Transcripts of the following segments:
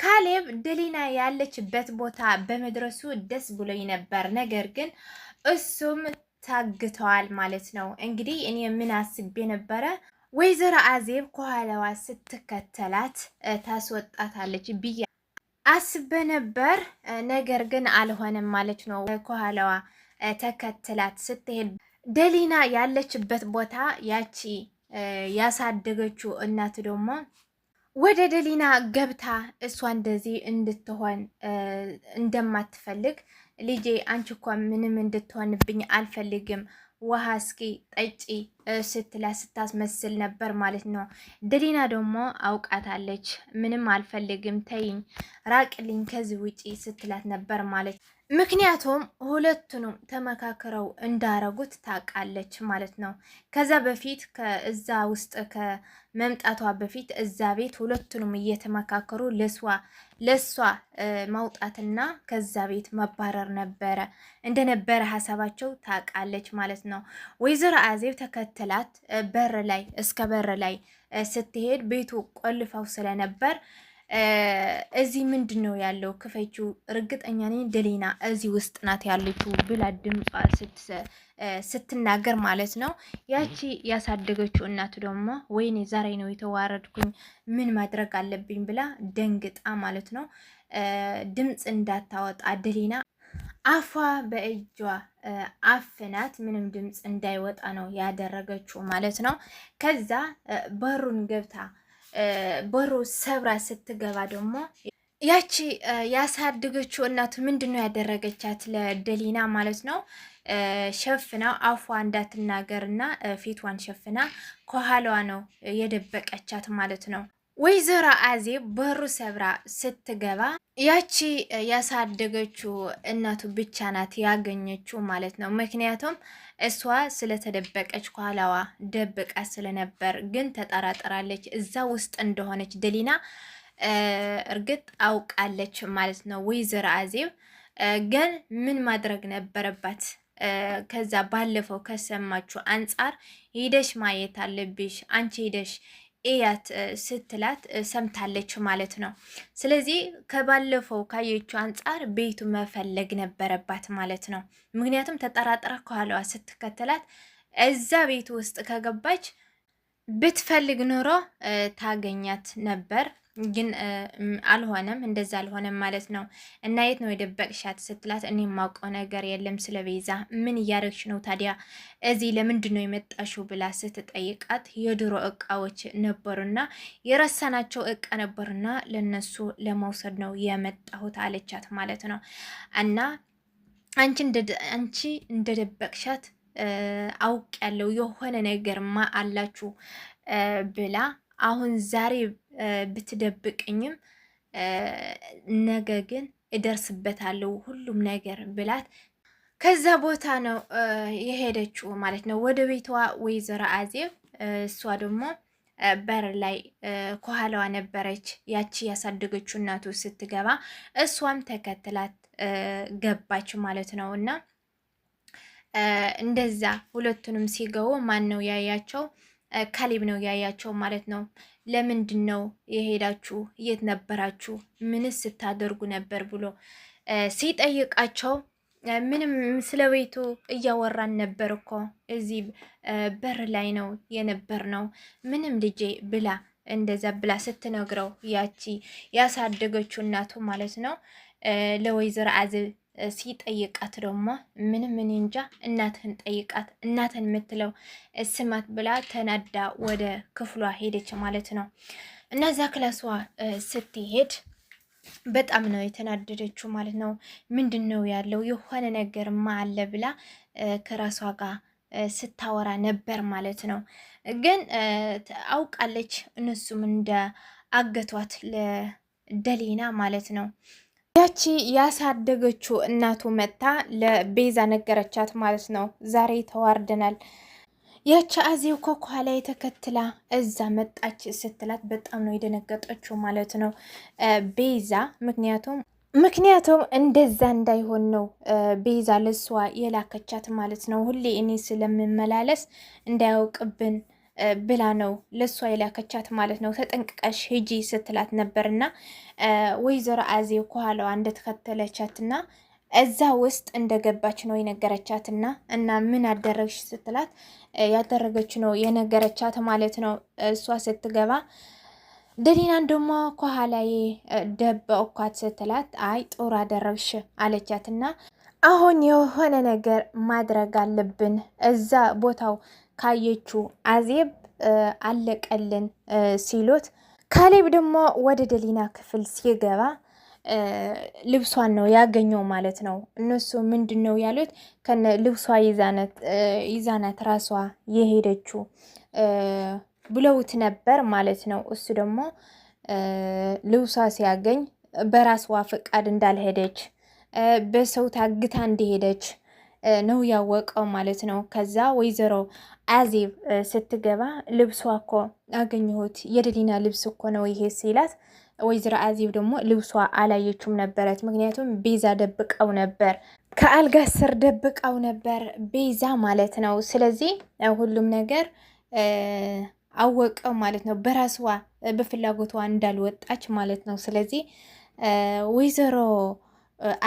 ካሌብ ደሊና ያለችበት ቦታ በመድረሱ ደስ ብሎኝ ነበር። ነገር ግን እሱም ታግተዋል ማለት ነው። እንግዲህ እኔ ምን አስቤ ነበረ ወይዘሮ አዜብ ከኋላዋ ስትከተላት ታስወጣታለች ብዬ አስቤ ነበር። ነገር ግን አልሆነም ማለት ነው። ከኋላዋ ተከትላት ስትሄድ ደሊና ያለችበት ቦታ ያቺ ያሳደገችው እናት ደግሞ ወደ ደሊና ገብታ እሷ እንደዚህ እንድትሆን እንደማትፈልግ ልጄ አንቺ እኮ ምንም እንድትሆንብኝ አልፈልግም፣ ውሃ እስኪ ጠጪ ስትላት ስታስመስል ነበር ማለት ነው። ደሊና ደግሞ አውቃታለች። ምንም አልፈልግም፣ ተይኝ፣ ራቅልኝ ከዚህ ውጪ ስትላት ነበር ማለት ነው። ምክንያቱም ሁለቱንም ተመካክረው እንዳረጉት ታውቃለች ማለት ነው። ከዛ በፊት ከዛ ውስጥ ከመምጣቷ በፊት እዛ ቤት ሁለቱንም እየተመካከሩ ለሷ ማውጣትና ከዛ ቤት መባረር እንደነበረ ሀሳባቸው ታውቃለች ማለት ነው። ወይዘሮ አዜብ ተከትላት እስከ በር ላይ ስትሄድ ቤቱ ቆልፈው ስለነበር እዚህ ምንድን ነው ያለው? ክፈችው፣ እርግጠኛ ነኝ ደሊና እዚህ ውስጥ ናት ያለችው ብላ ድምጿ ስትናገር ማለት ነው። ያቺ ያሳደገችው እናቱ ደግሞ ወይኔ ዛሬ ነው የተዋረድኩኝ፣ ምን ማድረግ አለብኝ ብላ ደንግጣ ማለት ነው ድምፅ እንዳታወጣ ደሊና አፏ በእጇ አፍናት ምንም ድምፅ እንዳይወጣ ነው ያደረገችው ማለት ነው። ከዛ በሩን ገብታ በሩ ሰብራ ስትገባ ደግሞ ያቺ ያሳደገችው እናቱ ምንድን ነው ያደረገቻት ለደሊና ማለት ነው? ሸፍና አፏ እንዳትናገርና ፊቷን ሸፍና ከኋላዋ ነው የደበቀቻት ማለት ነው። ወይዘሮ አዜብ በሩ ሰብራ ስትገባ ያቺ ያሳደገችው እናቱ ብቻ ናት ያገኘችው ማለት ነው። ምክንያቱም እሷ ስለተደበቀች ከኋላዋ ደብቃ ስለነበር፣ ግን ተጠራጥራለች እዛ ውስጥ እንደሆነች ደሊና እርግጥ አውቃለች ማለት ነው። ወይዘሮ አዜብ ግን ምን ማድረግ ነበረባት? ከዛ ባለፈው ከሰማችሁ አንጻር ሂደሽ ማየት አለብሽ አንቺ ሂደሽ እያት ስትላት ሰምታለች ማለት ነው። ስለዚህ ከባለፈው ካየችው አንጻር ቤቱ መፈለግ ነበረባት ማለት ነው። ምክንያቱም ተጠራጥራ ከኋላዋ ስትከተላት እዛ ቤቱ ውስጥ ከገባች ብትፈልግ ኖሮ ታገኛት ነበር። ግን አልሆነም፣ እንደዛ አልሆነም ማለት ነው። እና የት ነው የደበቅሻት ስትላት እኔ የማውቀው ነገር የለም ስለ ቤዛ። ምን እያደረግሽ ነው ታዲያ እዚህ ለምንድን ነው የመጣሽው ብላ ስትጠይቃት የድሮ እቃዎች ነበሩና የረሳናቸው እቃ ነበሩና ለነሱ ለመውሰድ ነው የመጣሁት አለቻት ማለት ነው። እና አንቺ እንደደበቅሻት አውቅ ያለው የሆነ ነገርማ አላችሁ ብላ አሁን ዛሬ ብትደብቅኝም ነገ ግን እደርስበታለሁ ሁሉም ነገር ብላት ከዛ ቦታ ነው የሄደችው ማለት ነው ወደ ቤቷ ወይዘሮ አዜብ። እሷ ደግሞ በር ላይ ከኋላዋ ነበረች ያቺ ያሳደገችው እናቱ ስትገባ እሷም ተከትላት ገባች ማለት ነው። እና እንደዛ ሁለቱንም ሲገቡ ማን ነው ያያቸው? ካሌብ ነው ያያቸው ማለት ነው። ለምንድን ነው የሄዳችሁ? የት ነበራችሁ? ምንስ ስታደርጉ ነበር ብሎ ሲጠይቃቸው ምንም ስለ ቤቱ እያወራን ነበር እኮ እዚህ በር ላይ ነው የነበር ነው ምንም ልጄ ብላ እንደዛ ብላ ስትነግረው ያቺ ያሳደገችው እናቱ ማለት ነው ለወይዘሮ አዜብ ሲጠይቃት ደግሞ ምንም እኔ እንጃ እናትህን ጠይቃት፣ እናትህን የምትለው ስማት ብላ ተናዳ ወደ ክፍሏ ሄደች ማለት ነው። እነዛ ክላሷ ስትሄድ በጣም ነው የተናደደችው ማለት ነው። ምንድን ነው ያለው የሆነ ነገርማ አለ ብላ ከራሷ ጋር ስታወራ ነበር ማለት ነው። ግን አውቃለች እነሱም እንደ አገቷት ለደሊና ማለት ነው። ያቺ ያሳደገችው እናቱ መታ ለቤዛ ነገረቻት ማለት ነው። ዛሬ ተዋርደናል። ያቺ አዜብ ኮኳ ላይ ተከትላ እዛ መጣች ስትላት በጣም ነው የደነገጠችው ማለት ነው ቤዛ። ምክንያቱም እንደዛ እንዳይሆን ነው ቤዛ ለሷ የላከቻት ማለት ነው። ሁሌ እኔ ስለምመላለስ እንዳያውቅብን ብላ ነው ለሷ የላከቻት ማለት ነው። ተጠንቅቀሽ ሂጂ ስትላት ነበርና ወይዘሮ አዜብ ከኋላዋ እንደተከተለቻትና እዛ ውስጥ እንደገባች ነው የነገረቻትና እና ምን አደረግሽ ስትላት ያደረገች ነው የነገረቻት ማለት ነው። እሷ ስትገባ ደሊናን ደግሞ ከኋላዬ ደበቅኳት ስትላት አይ ጥሩ አደረግሽ አለቻትና አሁን የሆነ ነገር ማድረግ አለብን እዛ ቦታው ካየችው አዜብ አለቀልን ሲሉት ካሌብ ደግሞ ወደ ደሊና ክፍል ሲገባ ልብሷን ነው ያገኘው ማለት ነው። እነሱ ምንድን ነው ያሉት ከነ ልብሷ ይዛናት ራሷ የሄደችው ብለውት ነበር ማለት ነው። እሱ ደግሞ ልብሷ ሲያገኝ በራስዋ ፈቃድ እንዳልሄደች በሰው ታግታ እንደሄደች ነው ያወቀው ማለት ነው። ከዛ ወይዘሮ አዜብ ስትገባ ልብሷ እኮ አገኘሁት የደሊና ልብስ እኮ ነው ይሄ ሲላት ወይዘሮ አዜብ ደግሞ ልብሷ አላየችውም ነበረት። ምክንያቱም ቤዛ ደብቀው ነበር፣ ከአልጋ ስር ደብቀው ነበር ቤዛ ማለት ነው። ስለዚህ ሁሉም ነገር አወቀው ማለት ነው። በራስዋ በፍላጎቷ እንዳልወጣች ማለት ነው። ስለዚህ ወይዘሮ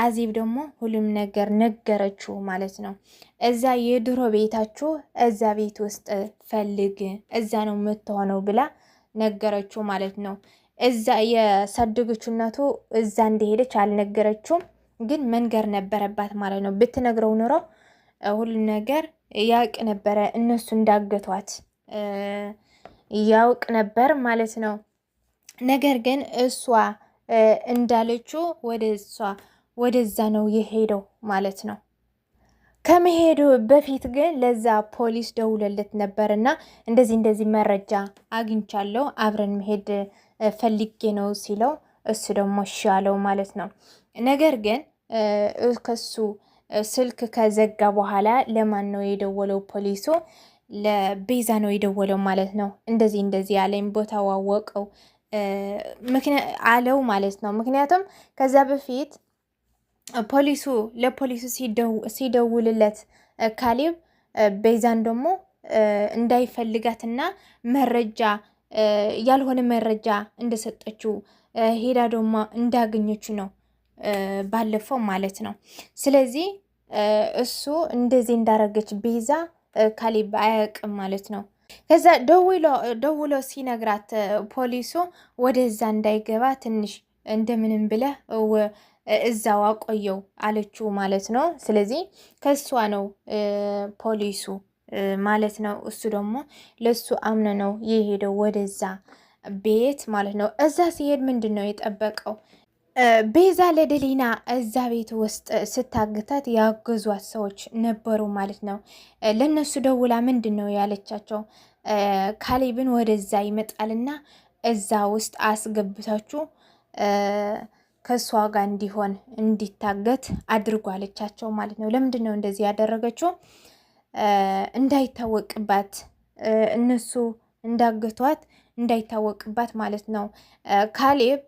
አዜብ ደግሞ ሁሉም ነገር ነገረችው ማለት ነው። እዛ የድሮ ቤታችሁ እዛ ቤት ውስጥ ፈልግ፣ እዛ ነው የምትሆነው ብላ ነገረችው ማለት ነው። እዛ የሳደገችው እናቱ እዛ እንደሄደች አልነገረችውም፣ ግን መንገር ነበረባት ማለት ነው። ብትነግረው ኑሮ ሁሉ ነገር ያውቅ ነበረ፣ እነሱ እንዳገቷት ያውቅ ነበር ማለት ነው። ነገር ግን እሷ እንዳለችው ወደዛ ነው የሄደው ማለት ነው። ከመሄዱ በፊት ግን ለዛ ፖሊስ ደውለለት ነበርና እንደዚህ መረጃ አግኝቻለሁ አብረን መሄድ ፈልጌ ነው ሲለው እሱ ደግሞ እሺ አለው ማለት ነው። ነገር ግን ከሱ ስልክ ከዘጋ በኋላ ለማን ነው የደወለው? ፖሊሱ ለቤዛ ነው የደወለው ማለት ነው። እንደዚህ ያለኝ ቦታ ዋወቀው አለው ማለት ነው። ምክንያቱም ከዛ በፊት ለፖሊሱ ሲደውልለት ካሌብ ቤዛን ደግሞ እንዳይፈልጋትና ያልሆነ መረጃ እንደሰጠችው ሄዳ ደግሞ እንዳገኘችው ነው ባለፈው ማለት ነው። ስለዚህ እሱ እንደዚህ እንዳረገች ቤዛ ካሌብ አያውቅም ማለት ነው። ከዛ ደውሎ ሲነግራት ፖሊሱ ወደዛ እንዳይገባ ትንሽ እንደምንም ብለህ እዛው አቆየው አለችው ማለት ነው። ስለዚህ ከሷ ነው ፖሊሱ ማለት ነው። እሱ ደግሞ ለሱ አምነ ነው የሄደው ወደዛ ቤት ማለት ነው። እዛ ሲሄድ ምንድን ነው የጠበቀው? ቤዛ ለደሊና እዛ ቤት ውስጥ ስታግታት ያገዟት ሰዎች ነበሩ ማለት ነው። ለነሱ ደውላ ምንድን ነው ያለቻቸው? ካሌብን ወደዛ ይመጣልና እዛ ውስጥ አስገብታችሁ ከእሷ ጋር እንዲታገት አድርጎ አለቻቸው ማለት ነው። ለምንድን ነው እንደዚህ ያደረገችው? እንዳይታወቅባት እነሱ እንዳገቷት እንዳይታወቅባት ማለት ነው። ካሌብ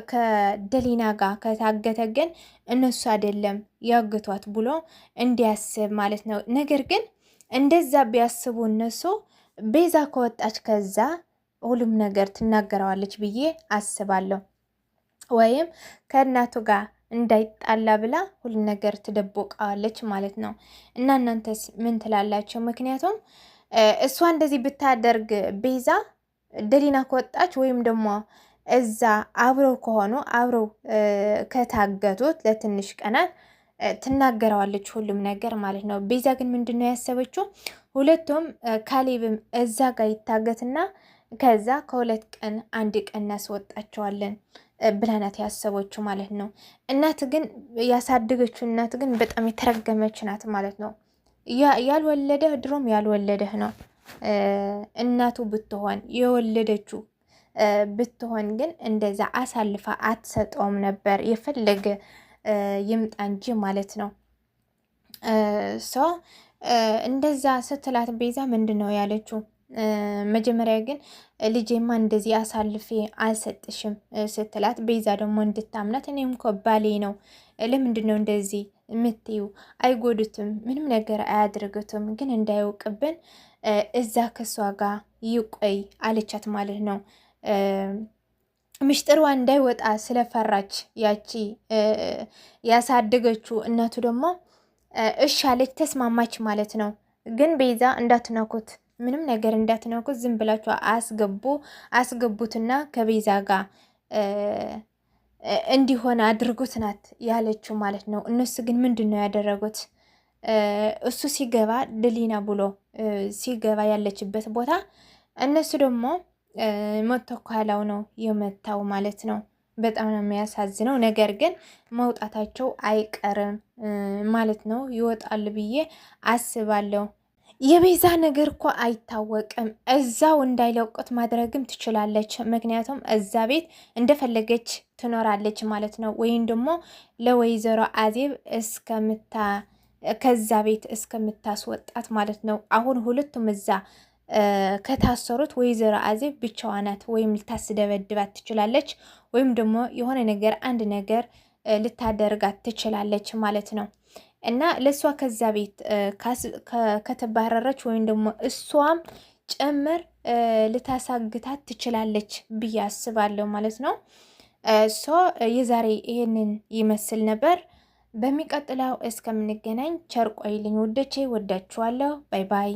ከደሊና ጋር ከታገተ ግን እነሱ አይደለም ያገቷት ብሎ እንዲያስብ ማለት ነው። ነገር ግን እንደዛ ቢያስቡ እነሱ ቤዛ ከወጣች ከዛ ሁሉም ነገር ትናገረዋለች ብዬ አስባለሁ። ወይም ከእናቱ ጋር እንዳይጣላ ብላ ሁሉ ነገር ትደብቀዋለች ማለት ነው። እና እናንተስ ምን ትላላችሁ? ምክንያቱም እሷ እንደዚህ ብታደርግ ቤዛ ደሊና ከወጣች ወይም ደግሞ እዛ አብረው ከሆኑ አብረው ከታገቱት ለትንሽ ቀናት ትናገረዋለች ሁሉም ነገር ማለት ነው። ቤዛ ግን ምንድን ነው ያሰበችው? ሁለቱም ካሌብም እዛ ጋር ይታገትና ከዛ ከሁለት ቀን አንድ ቀን እናስወጣቸዋለን ብላናት ያሰበችው ማለት ነው። እናት ግን ያሳደገችው እናት ግን በጣም የተረገመች ናት ማለት ነው። ያልወለደህ ድሮም ያልወለደህ ነው። እናቱ ብትሆን የወለደችው ብትሆን ግን እንደዛ አሳልፋ አትሰጠውም ነበር፣ የፈለገ ይምጣ እንጂ ማለት ነው። እንደዛ ስትላት ቤዛ ምንድን ነው ያለችው? መጀመሪያ ግን ልጄማ እንደዚህ አሳልፌ አልሰጥሽም ስትላት፣ ቤዛ ደግሞ እንድታምናት እኔም እኮ ባሌ ነው፣ ለምንድን ነው እንደዚህ የምትይው? አይጎዱትም፣ ምንም ነገር አያደርጉትም፣ ግን እንዳያውቅብን እዛ ከሷ ጋር ይቆይ አለቻት ማለት ነው። ምስጢሯ እንዳይወጣ ስለፈራች ያቺ ያሳደገችው እናቱ ደግሞ እሺ አለች፣ ተስማማች ማለት ነው። ግን ቤዛ እንዳትነኩት፣ ምንም ነገር እንዳትነኩት፣ ዝም ብላችሁ አስገቡትና ከቤዛ ጋር እንዲሆን አድርጉት ናት ያለችው ማለት ነው። እነሱ ግን ምንድን ነው ያደረጉት? እሱ ሲገባ ድሊና ብሎ ሲገባ ያለችበት ቦታ እነሱ ደግሞ መቶ ከኋላው ነው የመታው ማለት ነው። በጣም ነው የሚያሳዝነው። ነገር ግን መውጣታቸው አይቀርም ማለት ነው። ይወጣል ብዬ አስባለሁ። የቤዛ ነገር እኮ አይታወቅም። እዛው እንዳይለቁት ማድረግም ትችላለች። ምክንያቱም እዛ ቤት እንደፈለገች ትኖራለች ማለት ነው። ወይም ደግሞ ለወይዘሮ አዜብ ከዛ ቤት እስከምታስወጣት ማለት ነው። አሁን ሁለቱም እዛ ከታሰሩት ወይዘሮ አዜብ ብቻዋ ናት። ወይም ልታስደበድባት ትችላለች፣ ወይም ደግሞ የሆነ ነገር አንድ ነገር ልታደርጋት ትችላለች ማለት ነው። እና ለእሷ ከዛ ቤት ከተባረረች ወይም ደግሞ እሷም ጭምር ልታሳግታት ትችላለች ብዬ አስባለሁ ማለት ነው። የዛሬ ይሄንን ይመስል ነበር። በሚቀጥለው እስከምንገናኝ ቸር ቆይልኝ ውዶቼ፣ ወዳችኋለሁ። ባይ ባይ።